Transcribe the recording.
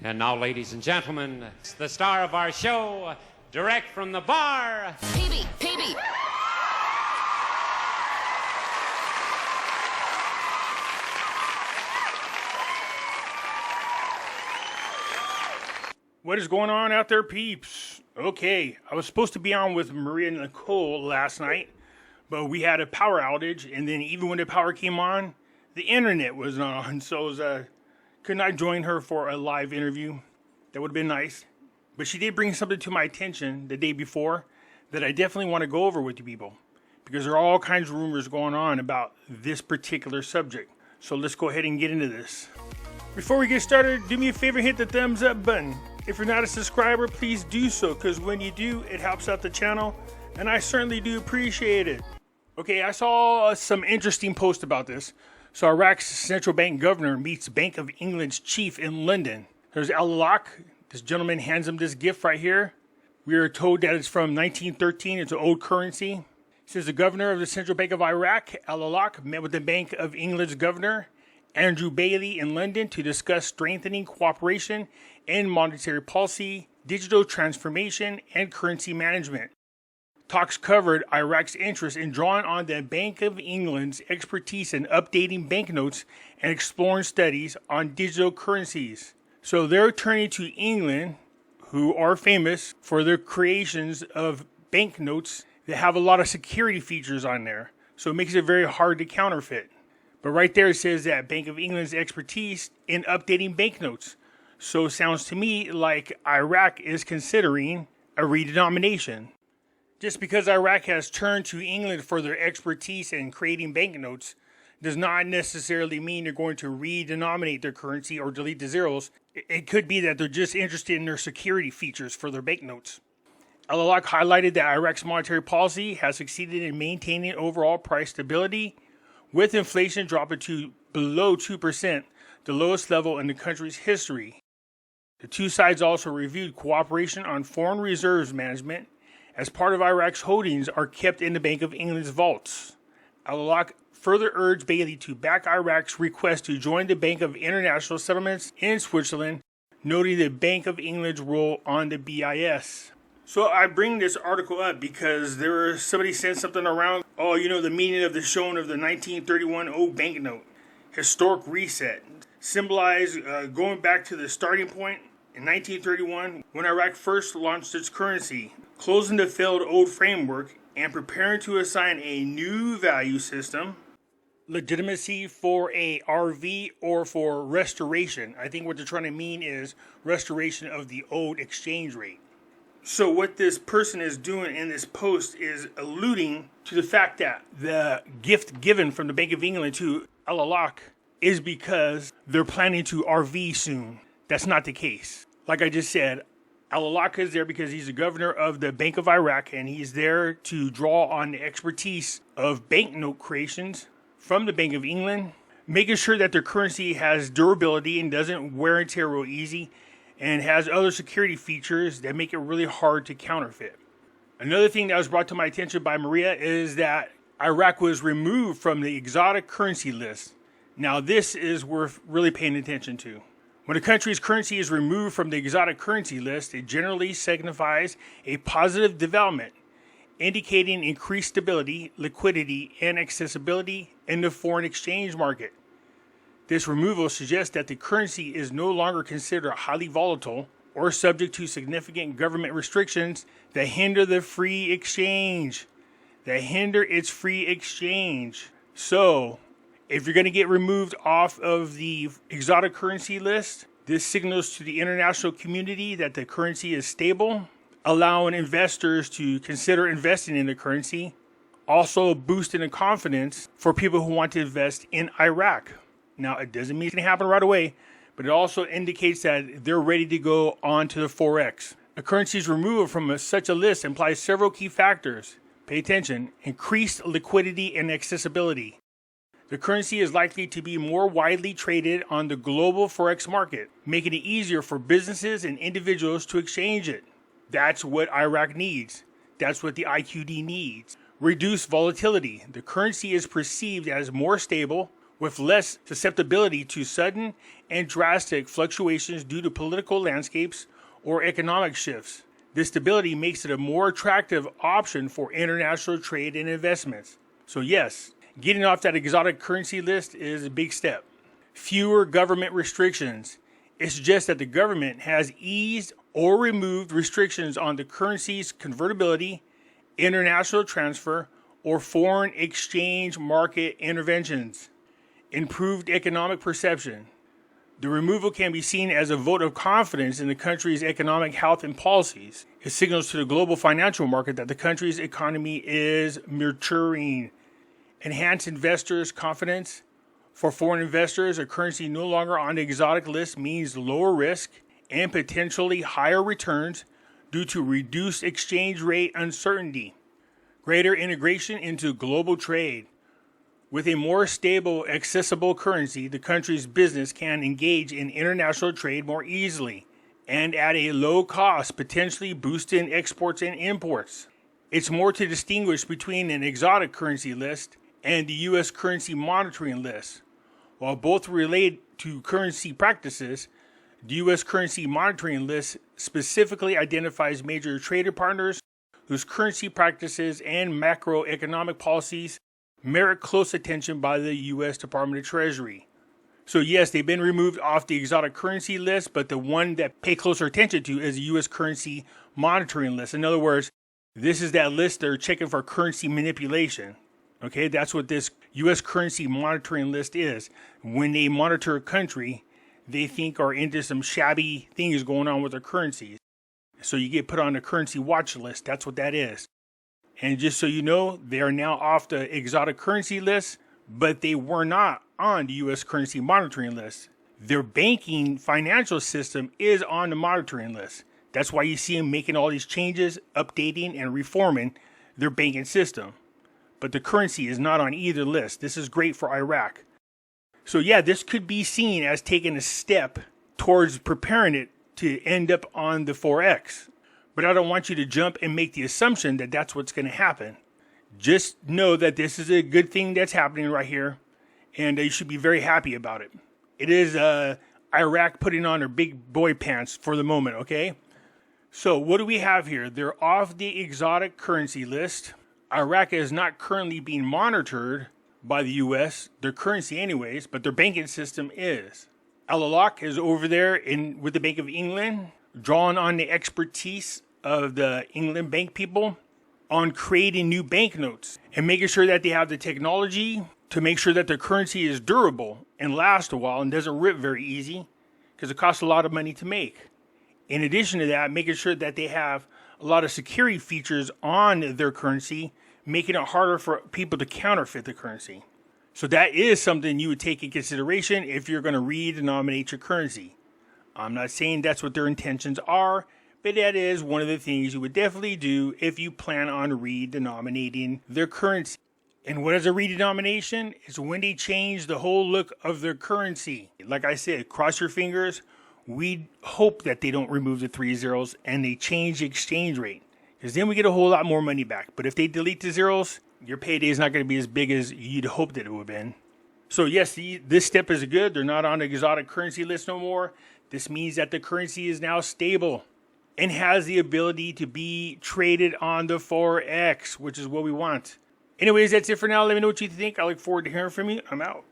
And now, ladies and gentlemen, the star of our show, direct from the bar, PB. What is going on out there, peeps? Okay, I was supposed to be on with Maria and Nicole last night, but we had a power outage, and then even when the power came on, the internet was not on, so could not join her for a live interview. That would have been nice. But she did bring something to my attention the day before that I definitely want to go over with you people, because there are all kinds of rumors going on about this particular subject. So let's go ahead and get into this. Before we get started, do me a favor, hit the thumbs up button. If you're not a subscriber, please do so, because when you do, it helps out the channel, and I certainly do appreciate it. Okay, I saw some interesting posts about this. So Iraq's central bank governor meets Bank of England's chief in London. There's Al-Alaq. This gentleman hands him this gift right here. We are told that it's from 1913. It's an old currency. It says the governor of the Central Bank of Iraq, Al-Alaq, met with the Bank of England's governor, Andrew Bailey, in London to discuss strengthening cooperation in monetary policy, digital transformation, and currency management. Talks covered Iraq's interest in drawing on the Bank of England's expertise in updating banknotes and exploring studies on digital currencies. So they're turning to England, who are famous for their creations of banknotes that have a lot of security features on there. So it makes it very hard to counterfeit. But right there it says that Bank of England's expertise in updating banknotes. So it sounds to me like Iraq is considering a redenomination. Just because Iraq has turned to England for their expertise in creating banknotes does not necessarily mean they're going to redenominate their currency or delete the zeros. It could be that they're just interested in their security features for their banknotes. Al-Alaq highlighted that Iraq's monetary policy has succeeded in maintaining overall price stability, with inflation dropping to below 2%, the lowest level in the country's history. The two sides also reviewed cooperation on foreign reserves management, as part of Iraq's holdings are kept in the Bank of England's vaults. Al-Alaq further urged Bailey to back Iraq's request to join the Bank of International Settlements in Switzerland, noting the Bank of England's role on the BIS. So I bring this article up because somebody said something around, the meaning of the showing of the 1931 old banknote, historic reset, symbolized going back to the starting point in 1931 when Iraq first launched its currency, closing the failed old framework and preparing to assign a new value system, legitimacy for a RV or for restoration. I think what they're trying to mean is restoration of the old exchange rate. So what this person is doing in this post is alluding to the fact that the gift given from the Bank of England to Al-Alaq is because they're planning to RV soon. That's not the case. Like I just said, Al-Alaq is there because he's the governor of the Bank of Iraq, and he's there to draw on the expertise of banknote creations from the Bank of England, making sure that their currency has durability and doesn't wear and tear real easy, and has other security features that make it really hard to counterfeit. Another thing that was brought to my attention by Maria is that Iraq was removed from the exotic currency list. Now this is worth really paying attention to. When a country's currency is removed from the exotic currency list, it generally signifies a positive development, indicating increased stability, liquidity, and accessibility in the foreign exchange market. This removal suggests that the currency is no longer considered highly volatile or subject to significant government restrictions that hinder the free exchange. So, if you're going to get removed off of the exotic currency list, this signals to the international community that the currency is stable, allowing investors to consider investing in the currency, also boosting the confidence for people who want to invest in Iraq. Now, it doesn't mean it's going to happen right away, but it also indicates that they're ready to go on to the FOREX. A currency's removal from such a list implies several key factors. Pay attention. Increased liquidity and accessibility. The currency is likely to be more widely traded on the global FOREX market, making it easier for businesses and individuals to exchange it. That's what Iraq needs. That's what the IQD needs. Reduced volatility. The currency is perceived as more stable, with less susceptibility to sudden and drastic fluctuations due to political landscapes or economic shifts. This stability makes it a more attractive option for international trade and investments. So yes, getting off that exotic currency list is a big step. Fewer government restrictions. It suggests that the government has eased or removed restrictions on the currency's convertibility, international transfer, or foreign exchange market interventions. Improved economic perception. The removal can be seen as a vote of confidence in the country's economic health and policies. It signals to the global financial market that the country's economy is maturing. Enhance investors' confidence. For foreign investors, a currency no longer on the exotic list means lower risk and potentially higher returns due to reduced exchange rate uncertainty. Greater integration into global trade. With a more stable, accessible currency, the country's business can engage in international trade more easily and at a low cost, potentially boosting exports and imports. It's more to distinguish between an exotic currency list and the U.S. currency monitoring list. While both relate to currency practices, the U.S. currency monitoring list specifically identifies major trader partners whose currency practices and macroeconomic policies merit close attention by the U.S. Department of Treasury. So yes, they've been removed off the exotic currency list, but the one that pay closer attention to is the U.S. currency monitoring list. In other words, this is that list they're checking for currency manipulation. Okay, that's what this U.S. currency monitoring list is. When they monitor a country, they think are into some shabby things going on with their currencies. So you get put on a currency watch list. That's what that is. And just so you know, they are now off the exotic currency list, but they were not on the U.S. currency monitoring list. Their banking financial system is on the monitoring list. That's why you see them making all these changes, updating and reforming their banking system. But the currency is not on either list. This is great for Iraq. So yeah, this could be seen as taking a step towards preparing it to end up on the FOREX. But I don't want you to jump and make the assumption that that's what's going to happen. Just know that this is a good thing that's happening right here, and you should be very happy about it. It is Iraq putting on their big boy pants for the moment, okay? So what do we have here? They're off the exotic currency list. Iraq is not currently being monitored by the U.S., their currency anyways, but their banking system is. Al-Alaq is over there with the Bank of England, drawing on the expertise of the England bank people on creating new banknotes and making sure that they have the technology to make sure that their currency is durable and lasts a while and doesn't rip very easy because it costs a lot of money to make. In addition to that, making sure that they have a lot of security features on their currency, making it harder for people to counterfeit the currency. So that is something you would take in consideration if you're going to redenominate your currency. I'm not saying that's what their intentions are, but that is one of the things you would definitely do if you plan on redenominating their currency. And what is a redenomination? It's when they change the whole look of their currency. Like I said, cross your fingers. We hope that they don't remove the 3 zeros and they change the exchange rate, because then we get a whole lot more money back. But if they delete the zeros, your payday is not going to be as big as you'd hope that it would have been. So yes, this step is good. They're not on the exotic currency list no more. This means that the currency is now stable and has the ability to be traded on the FOREX, which is what we want. Anyways, that's it for now. Let me know what you think. I look forward to hearing from you. I'm out.